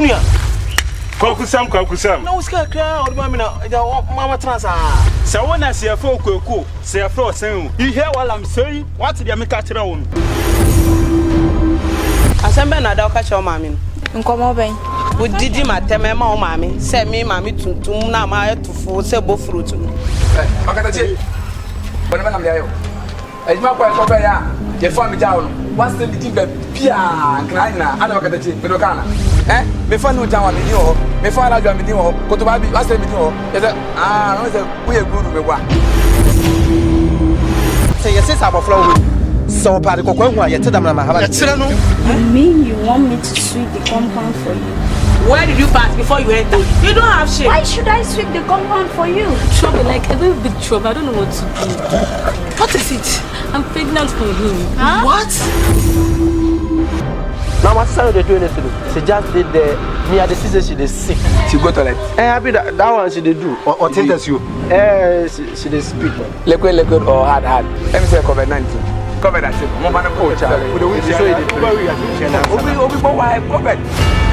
kunia. Kwakusam. No ska kra or mama transa. So when I see a folk cool, say a floor saying, you hear what I'm saying? What's the American on? Asembe na da catch your mammy. Nkomo ben. Would did him at Temema, mammy? Say me, mammy, to na my to full sebo fruit. Makatachi. Whenever I'm there, it's my quite over here. You found me down. What's the big Pia? Crying, I don't get the Medocana. Eh? Before no town, I knew, before I got me, go to Baby, last time, we are good with one. Say your sister of flow. So part of Cocoa, you tell them I'm having. You mean you want me to sweep the compound for you? Where did you pass before you enter? You don't have shit. Why should I sweep the compound for you? Trouble, like a very big trouble. I don't know what to do. What is it? I'm pregnant for him. Huh? What? Now, what's they doing it to do? She just did the near the season she is sick. She go toilet. Happy that one she did do. Or think that's you. She did speak. Liquid or hard. Let me say COVID-19. Cover that shit. More than a coach. With the wind, COVID.